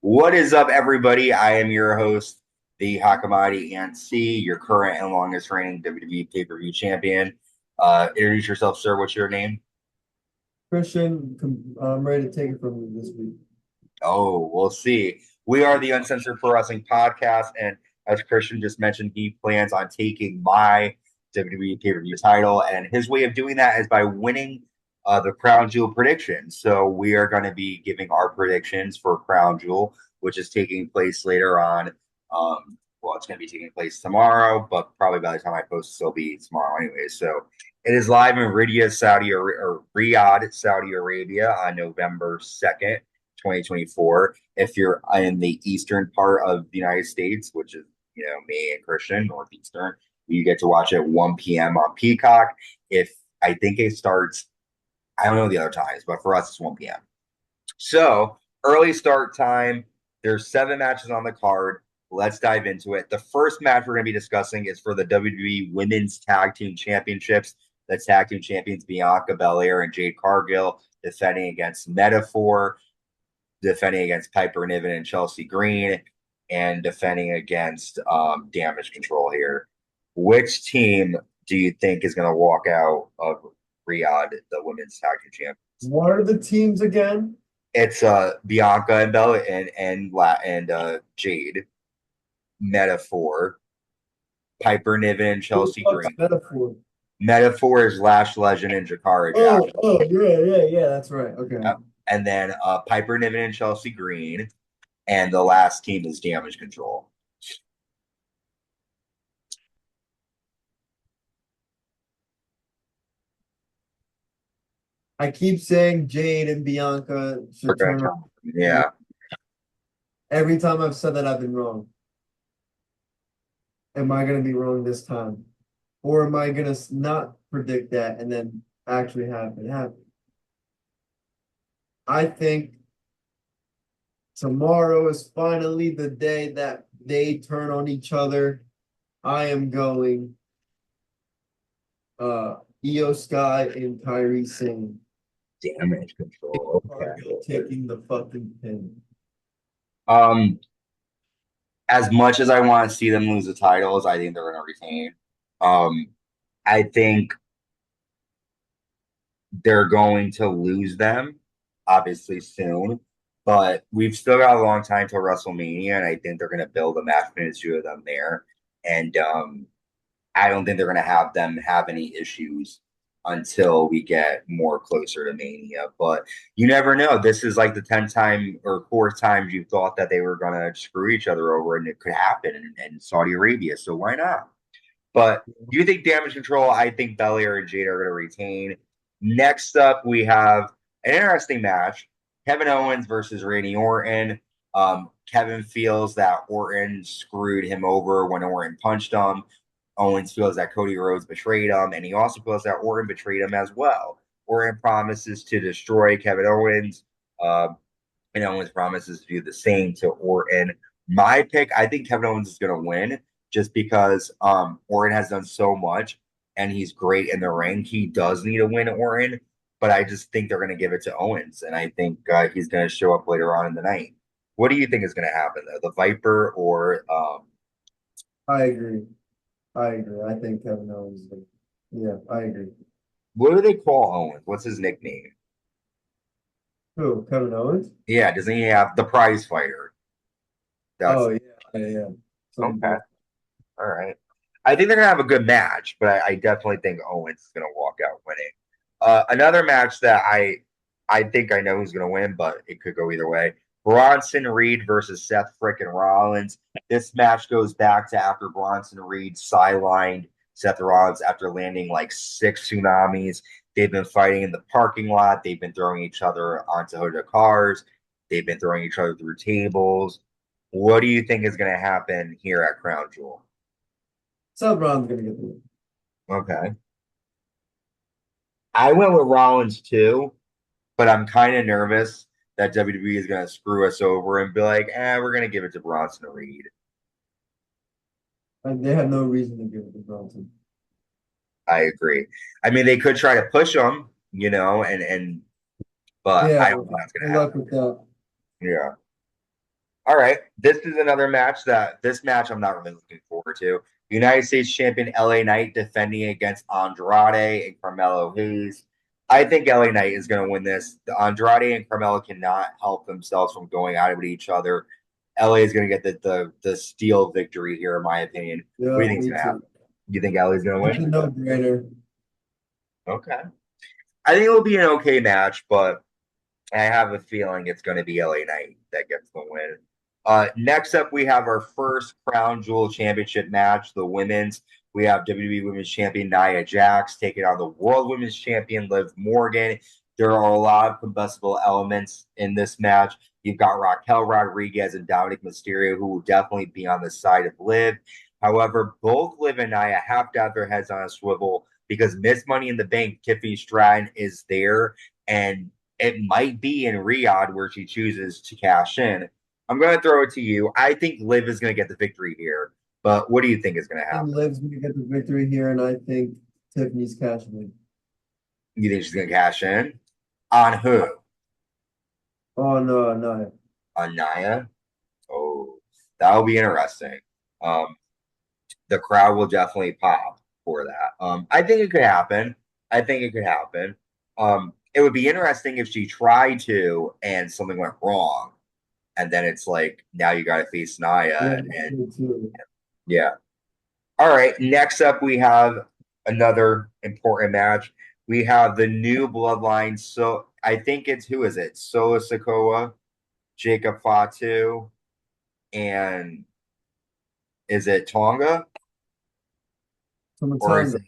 What is up, everybody? I am your host, the Hakamadi and C, your current and longest reigning WWE pay-per-view champion. Introduce yourself, sir. What's your name? Christian, I'm ready to take it from you this week. Oh, we'll see. We are the Uncensored Pro Wrestling Podcast, and as Christian just mentioned, he plans on taking my WWE pay-per-view title, and his way of doing that is by winning the Crown Jewel predictions. So we are going to be giving our predictions for Crown Jewel, which is taking place later on. Well, it's going to be taking place tomorrow, but probably by the time I post, it'll be tomorrow anyway. So it is live in Riyadh, Saudi Arabia on November 2nd. 2024. If you're in the eastern part of the United States, which is, me and Christian, Northeastern, you get to watch it at 1 p.m. on Peacock. If I think it starts, I don't know the other times, but for us, it's 1 p.m. So early start time. There's 7 matches on the card. Let's dive into it. The first match we're going to be discussing is for the WWE Women's Tag Team Championships. The tag team champions Bianca Belair and Jade Cargill defending against Metaphor, defending against Piper Niven and Chelsea Green, and defending against Damage Control here. Which team do you think is going to walk out of Riyadh, the women's tag team champions? What are the teams again? It's Bianca and Bella and Jade, Metaphor, Piper Niven and Who the Chelsea fuck's Green. Metaphor? Metaphor is Lash Legend and Jakara Oh, Jackson. oh, yeah, that's right. Okay. Yep. And then Piper Niven and Chelsea Green. And the last team is Damage Control. I keep saying Jade and Bianca should turn around. Yeah. Every time I've said that, I've been wrong. Am I going to be wrong this time? Or am I going to not predict that and then actually have it happen? I think tomorrow is finally the day that they turn on each other. I am going Io Sky and Kyrie Sane. Damage control. Cargill taking the fucking pin. Um, as much as I want to see them lose the titles, I think they're going to retain. Um, I think they're going to lose them, obviously soon, but we've still got a long time till WrestleMania, and I think they're going to build a match between the two of them there. And I don't think they're going to have them have any issues until we get more closer to Mania. But you never know. This is like the 10th time or fourth time you thought that they were going to screw each other over, and it could happen in Saudi Arabia. So why not? But you think Damage Control? I think Belair and Jade are going to retain. Next up, we have an interesting match: Kevin Owens versus Randy Orton. Kevin feels that Orton screwed him over when Orton punched him. Owens feels that Cody Rhodes betrayed him, and he also feels that Orton betrayed him as well. Orton promises to destroy Kevin Owens, and Owens promises to do the same to Orton. My pick, I think Kevin Owens is going to win just because Orton has done so much and he's great in the ring. He does need to win Orton, but I just think they're going to give it to Owens, and I think he's going to show up later on in the night. What do you think is going to happen though? The Viper or I agree. I agree. I think Kevin Owens. Yeah, I agree. what do they call Owens? What's his nickname? Who? Kevin Owens? Yeah, doesn't he have the prize fighter? That's Oh yeah, yeah. Something okay. like All right. I think they're gonna have a good match, but I definitely think Owens is gonna walk out winning. Another match that I think I know who's gonna win, but it could go either way. Bronson Reed versus Seth frickin' Rollins. This match goes back to after Bronson Reed sidelined Seth Rollins after landing like 6 tsunamis. They've been fighting in the parking lot. They've been throwing each other onto hooded cars. They've been throwing each other through tables. What do you think is going to happen here at Crown Jewel? Seth Rollins gonna get the win. Okay. I went with Rollins too, but I'm kind of nervous that WWE is going to screw us over and be like, we're going to give it to Bronson Reed. And they have no reason to give it to Bronson. I agree. I mean, they could try to push him, and but Yeah, I don't well, think that's going good to luck happen. with that. Yeah. All right. This match I'm not really looking forward to. United States champion LA Knight defending against Andrade and Carmelo Hayes. I think LA Knight is going to win this. The Andrade and Carmelo cannot help themselves from going out at each other. LA is going to get the steel victory here, in my opinion. What do Yeah, you think is me going to too. happen? You think LA is going to It's a win? no-brainer. Okay. I think it will be an okay match, but I have a feeling it's going to be LA Knight that gets the win. Next up, we have our first Crown Jewel Championship match, the women's. We have WWE Women's Champion Nia Jax taking on the World Women's Champion Liv Morgan. There are a lot of combustible elements in this match. You've got Raquel Rodriguez and Dominic Mysterio, who will definitely be on the side of Liv. However, both Liv and Nia have to have their heads on a swivel because Miss Money in the Bank, Tiffany Stratton, is there, and it might be in Riyadh where she chooses to cash in. I'm going to throw it to you. I think Liv is going to get the victory here, but what do you think is going to I think happen? Liv's gonna get the victory here, and I think Tiffany's cashing in. You think she's going to cash in? On who? Oh no, no. On Nia? Oh, that'll be interesting. Um, the crowd will definitely pop for that. I think it could happen. I think it could happen. It would be interesting if she tried to and something went wrong, and then it's like now you got to face Yeah, Nia, and me too. yeah. All right. Next up, we have another important match. We have the new Bloodline. So I think it's who is it? Solo Sikoa, Jacob Fatu, and is it Tonga or Tomatonga.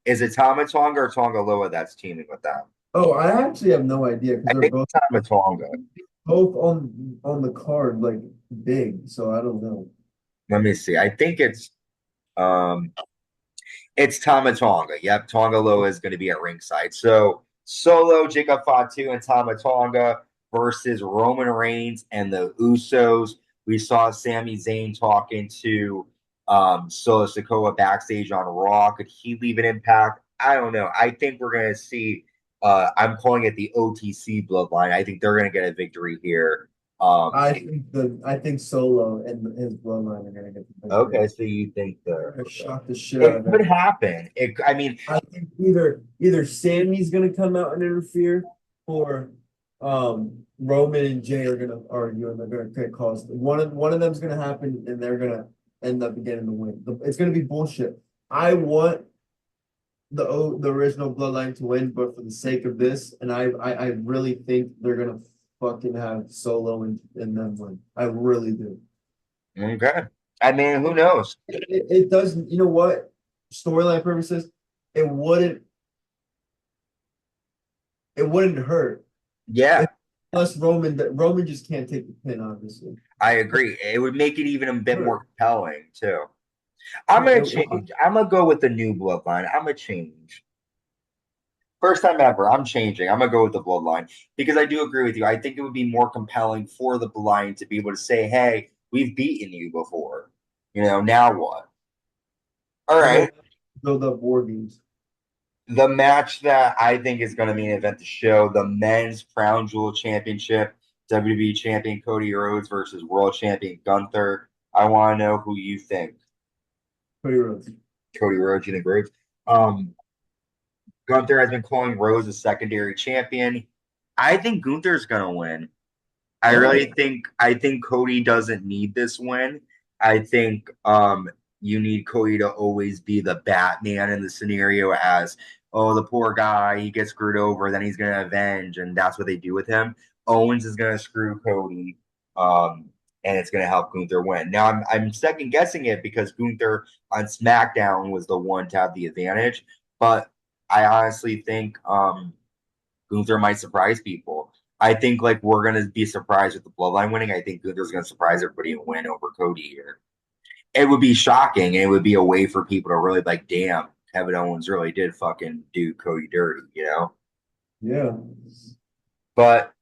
is it Tama Tonga or Tonga Loa that's teaming with them? Oh, I actually have no idea because I they're think it's Tama Tonga. both on the card like big, so I don't know. Let me see. I think um it's Tama Tonga. Yep, Tonga Loa is going to be at ringside. So Solo, Jacob Fatu, and Tama Tonga versus Roman Reigns and the Usos. We saw Sami Zayn talking to Solo Sikoa backstage on Raw. Could he leave an impact? I don't know. I think we're going to see. I'm calling it the OTC Bloodline. I think they're going to get a victory here. Um, I think Solo and his bloodline are gonna get the victory. okay, so you think They're gonna shock the shit out it of could everyone. happen? I mean, I think either Sammy's gonna come out and interfere, or Roman and Jay are gonna argue and they're gonna get calls. One of them's gonna happen and they're gonna end up getting the win. It's gonna be bullshit. I want the original Bloodline to win, but for the sake of this, and I really think they're gonna fucking have Solo and them win. I really do. okay. I mean, who knows? It doesn't. You know what? Storyline purposes, it wouldn't it wouldn't hurt. Yeah, If, plus Roman just can't take the pin, obviously. I agree. It would make it even a bit Hurt. more compelling too. I'm Yeah, gonna change. I'm gonna go with the new bloodline. I'm gonna change. First time ever, I'm changing. I'm gonna go with the bloodline because I do agree with you. I think it would be more compelling for the bloodline to be able to say, "Hey, we've beaten you before. Now what?" All and then right. build up war games. The match that I think is going to main event the show, the men's Crown Jewel Championship, WWE Champion Cody Rhodes versus World Champion Gunther. I want to know who you think. Cody Rhodes. Cody Rhodes, you think Rhodes? Um, Gunther has been calling Rhodes a secondary champion. I think Gunther's going to win. Oh, I think Cody doesn't need this win. I think you need Cody to always be the Batman in the scenario as oh the poor guy, he gets screwed over, then he's gonna avenge, and that's what they do with him. Owens is gonna screw Cody, and it's gonna help Gunther win. Now I'm second guessing it because Gunther on SmackDown was the one to have the advantage, but I honestly think Gunther might surprise people. I think like we're gonna be surprised with the bloodline winning. I think Gunther's gonna surprise everybody and win over Cody here. It would be shocking, and it would be a way for people to really like, damn, Kevin Owens really did fucking do Cody dirty. yeah. But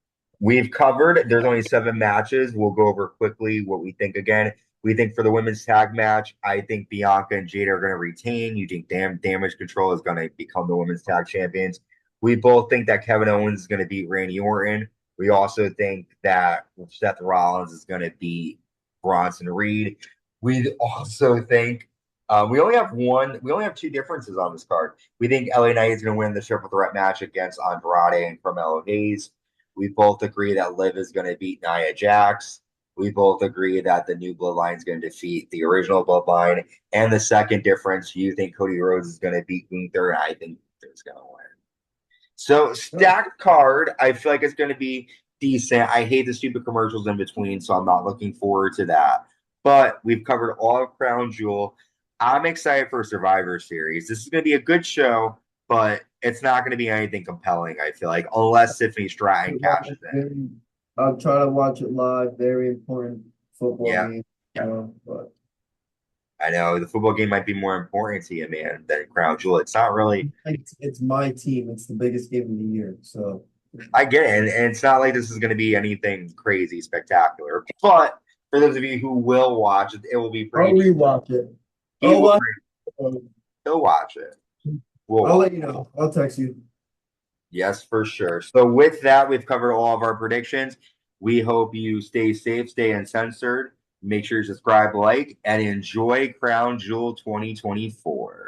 we've covered. There's only 7 matches. We'll go over quickly what we think again. We think for the women's tag match, I think Bianca and Jade are going to retain. You think Damage Control is going to become the women's tag champions. We both think that Kevin Owens is going to beat Randy Orton. We also think that Seth Rollins is going to beat Bronson Reed. We also think we only have two differences on this card. We think LA Knight is going to win the triple threat match against Andrade and Carmelo Hayes. We both agree that Liv is going to beat Nia Jax. We both agree that the new Bloodline is going to defeat the original Bloodline. And the second difference, you think Cody Rhodes is going to beat Gunther, and I think Gunther's going to win. So stacked card, I feel like it's going to be decent. I hate the stupid commercials in between, so I'm not looking forward to that. But we've covered all of Crown Jewel. I'm excited for Survivor Series. This is going to be a good show, but it's not going to be anything compelling, I feel like, unless Tiffany Stratton cashes in. I'll try to watch it live. Very important football game. But I know the football game might be more important to you, man, than Crown Jewel. It's not really. it's my team. It's the biggest game of the year. So I get it, and it's not like this is going to be anything crazy spectacular. But for those of you who will watch it, it will be I'll pretty. rewatch it. He'll watch it. I'll let you know. I'll text you. Yes, for sure. So with that, we've covered all of our predictions. We hope you stay safe, stay uncensored. Make sure you subscribe, like, and enjoy Crown Jewel 2024.